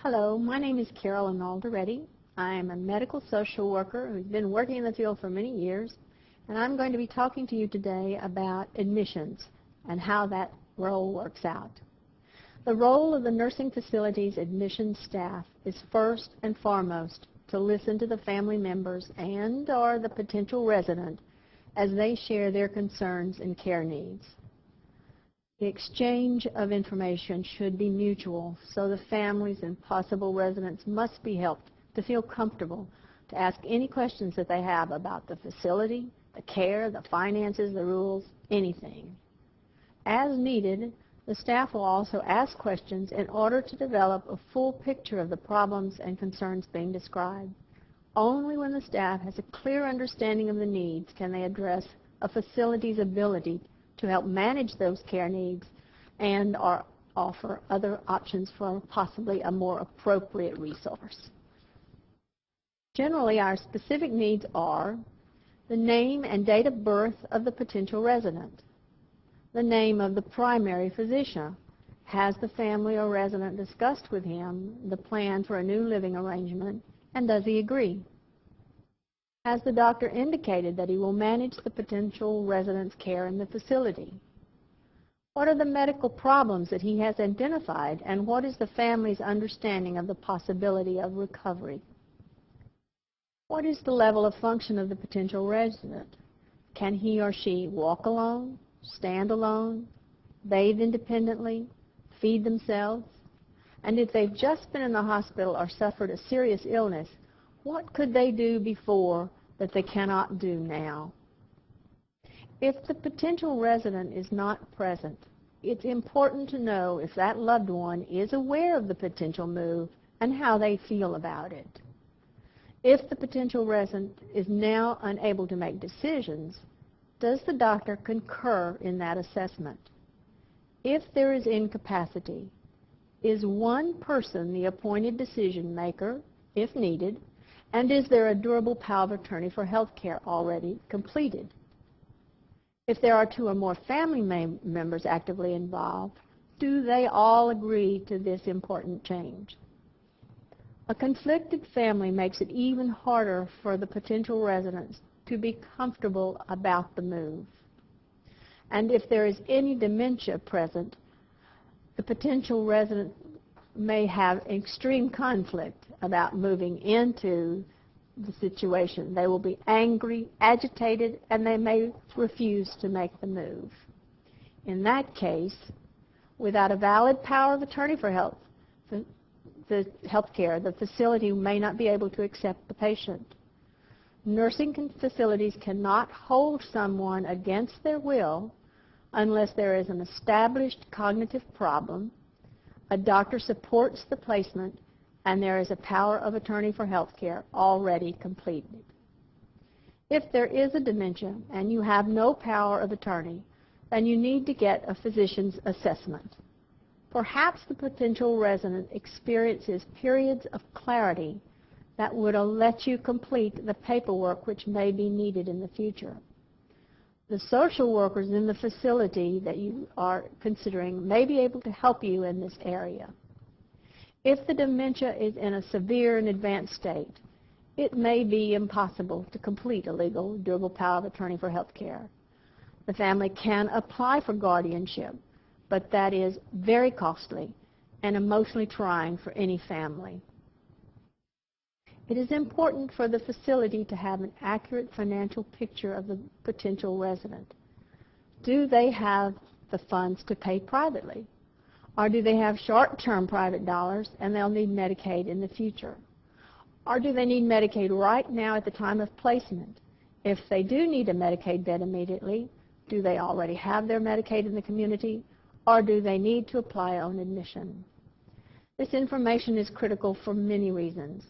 Hello, my name is Carolyn Alderette. I am a medical social worker who's been working in the field for many years, and I'm going to be talking to you today about admissions and how that role works out. The role of the nursing facility's admissions staff is first and foremost to listen to the family members and/or the potential resident as they share their concerns and care needs. The exchange of information should be mutual, so the families and possible residents must be helped to feel comfortable to ask any questions that they have about the facility, the care, the finances, the rules, anything. As needed, the staff will also ask questions in order to develop a full picture of the problems and concerns being described. Only when the staff has a clear understanding of the needs can they address a facility's ability to help manage those care needs and or offer other options for possibly a more appropriate resource. Generally, our specific needs are the name and date of birth of the potential resident, the name of the primary physician. Has the family or resident discussed with him the plan for a new living arrangement, and does he agree? Has the doctor indicated that he will manage the potential resident's care in the facility? What are the medical problems that he has identified, and what is the family's understanding of the possibility of recovery? What is the level of function of the potential resident? Can he or she walk alone, stand alone, bathe independently, feed themselves? And if they've just been in the hospital or suffered a serious illness, what could they do before that they cannot do now? If the potential resident is not present, it's important to know if that loved one is aware of the potential move and how they feel about it. If the potential resident is now unable to make decisions, does the doctor concur in that assessment? If there is incapacity, is one person the appointed decision maker, if needed, and is there a durable power of attorney for health care already completed? If there are two or more family members actively involved, do they all agree to this important change? A conflicted family makes it even harder for the potential residents to be comfortable about the move. And if there is any dementia present, the potential resident may have extreme conflict about moving into the situation. They will be angry, agitated, and they may refuse to make the move. In that case, without a valid power of attorney for the health care, the facility may not be able to accept the patient. Nursing facilities cannot hold someone against their will unless there is an established cognitive problem, a doctor supports the placement, and there is a power of attorney for health care already completed. If there is a dementia and you have no power of attorney, then you need to get a physician's assessment. Perhaps the potential resident experiences periods of clarity that would let you complete the paperwork which may be needed in the future. The social workers in the facility that you are considering may be able to help you in this area. If the dementia is in a severe and advanced state, it may be impossible to complete a legal, durable power of attorney for health care. The family can apply for guardianship, but that is very costly and emotionally trying for any family. It is important for the facility to have an accurate financial picture of the potential resident. Do they have the funds to pay privately? Or do they have short-term private dollars and they'll need Medicaid in the future? Or do they need Medicaid right now at the time of placement? If they do need a Medicaid bed immediately, do they already have their Medicaid in the community? Or do they need to apply on admission? This information is critical for many reasons.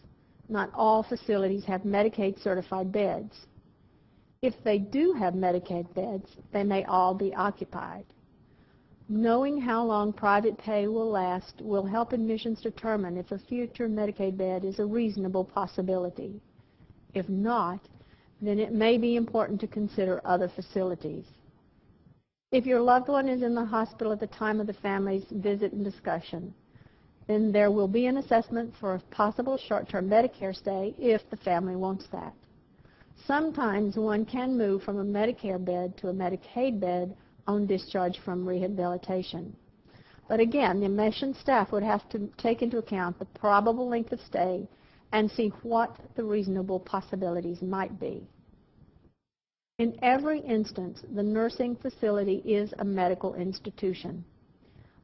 Not all facilities have Medicaid certified beds. If they do have Medicaid beds, they may all be occupied. Knowing how long private pay will last will help admissions determine if a future Medicaid bed is a reasonable possibility. If not, then it may be important to consider other facilities. If your loved one is in the hospital at the time of the family's visit and discussion, Then there will be an assessment for a possible short-term Medicare stay if the family wants that. Sometimes one can move from a Medicare bed to a Medicaid bed on discharge from rehabilitation. But again, the admission staff would have to take into account the probable length of stay and see what the reasonable possibilities might be. In every instance, the nursing facility is a medical institution.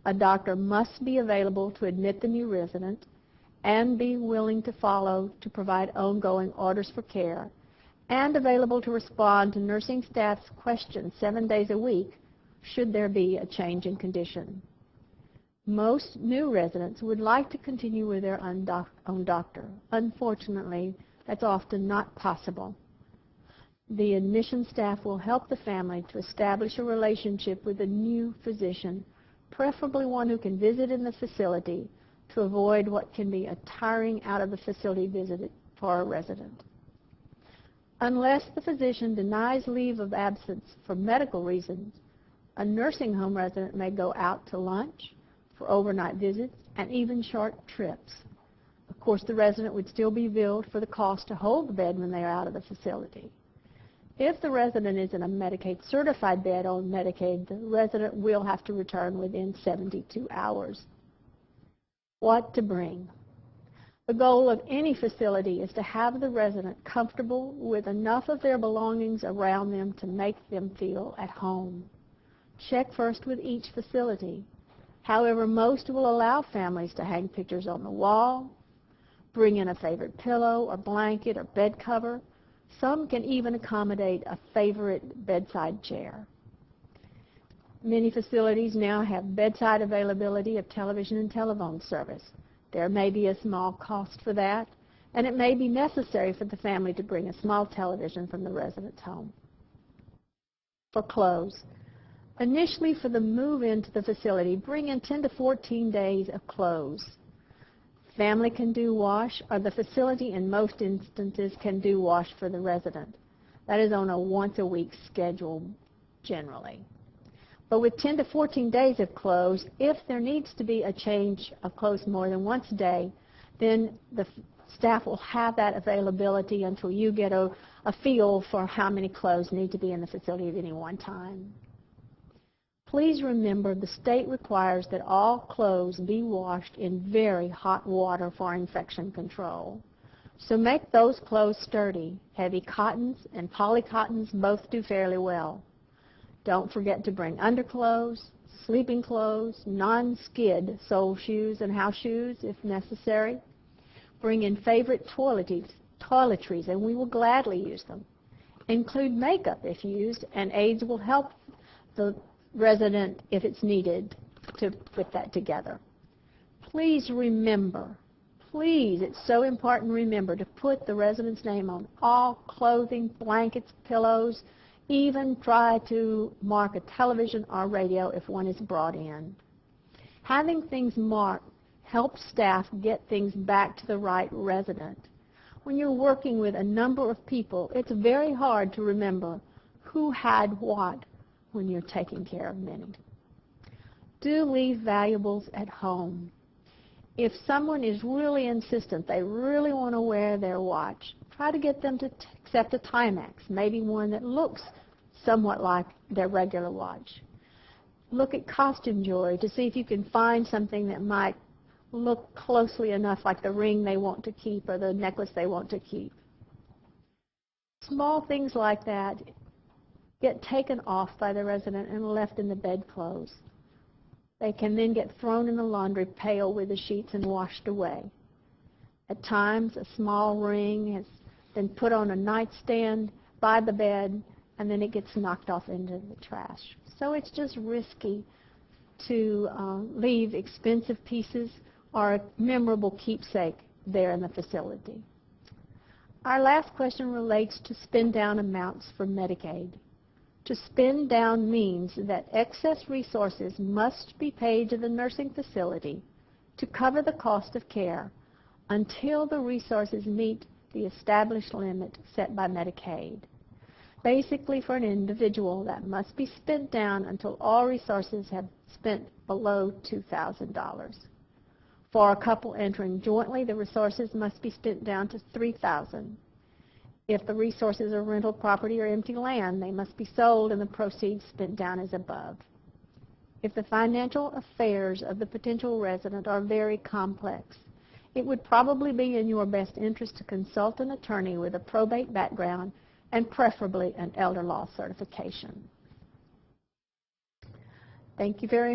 A doctor must be available to admit the new resident and be willing to follow to provide ongoing orders for care and available to respond to nursing staff's questions 7 days a week should there be a change in condition. Most new residents would like to continue with their own doctor. Unfortunately, that's often not possible. The admission staff will help the family to establish a relationship with a new physician, preferably one who can visit in the facility to avoid what can be a tiring out-of-the-facility visit for a resident. Unless the physician denies leave of absence for medical reasons, a nursing home resident may go out to lunch, for overnight visits, and even short trips. Of course, the resident would still be billed for the cost to hold the bed when they are out of the facility. If the resident is in a Medicaid certified bed on Medicaid, the resident will have to return within 72 hours. What to bring? The goal of any facility is to have the resident comfortable with enough of their belongings around them to make them feel at home. Check first with each facility. However, most will allow families to hang pictures on the wall, bring in a favorite pillow or blanket or bed cover. Some can even accommodate a favorite bedside chair. Many facilities now have bedside availability of television and telephone service. There may be a small cost for that, and it may be necessary for the family to bring a small television from the resident's home. For clothes. Initially, for the move into the facility, bring in 10 to 14 days of clothes. Family can do wash, or the facility in most instances can do wash for the resident. That is on a once-a-week schedule generally. But with 10 to 14 days of clothes, if there needs to be a change of clothes more than once a day, then the staff will have that availability until you get a feel for how many clothes need to be in the facility at any one time. Please remember the state requires that all clothes be washed in very hot water for infection control. So make those clothes sturdy. Heavy cottons and polycottons both do fairly well. Don't forget to bring underclothes, sleeping clothes, non-skid sole shoes and house shoes if necessary. Bring in favorite toiletries, and we will gladly use them. Include makeup if used, and aides will help the resident if it's needed to put that together. Please remember, it's so important to remember to put the resident's name on all clothing, blankets, pillows, even try to mark a television or radio if one is brought in. Having things marked helps staff get things back to the right resident. When you're working with a number of people, it's very hard to remember who had what when you're taking care of many. Do leave valuables at home. If someone is really insistent, they really want to wear their watch, try to get them to accept a Timex, maybe one that looks somewhat like their regular watch. Look at costume jewelry to see if you can find something that might look closely enough like the ring they want to keep or the necklace they want to keep. Small things like that get taken off by the resident and left in the bedclothes. They can then get thrown in the laundry pail with the sheets and washed away. At times, a small ring has been put on a nightstand by the bed, and then it gets knocked off into the trash. So it's just risky to leave expensive pieces or a memorable keepsake there in the facility. Our last question relates to spend-down amounts for Medicaid. To spend down means that excess resources must be paid to the nursing facility to cover the cost of care until the resources meet the established limit set by Medicaid. Basically, for an individual, that must be spent down until all resources have spent below $2,000. For a couple entering jointly, the resources must be spent down to $3,000. If the resources are rental property or empty land, they must be sold and the proceeds spent down as above. If the financial affairs of the potential resident are very complex, it would probably be in your best interest to consult an attorney with a probate background and preferably an elder law certification. Thank you very much.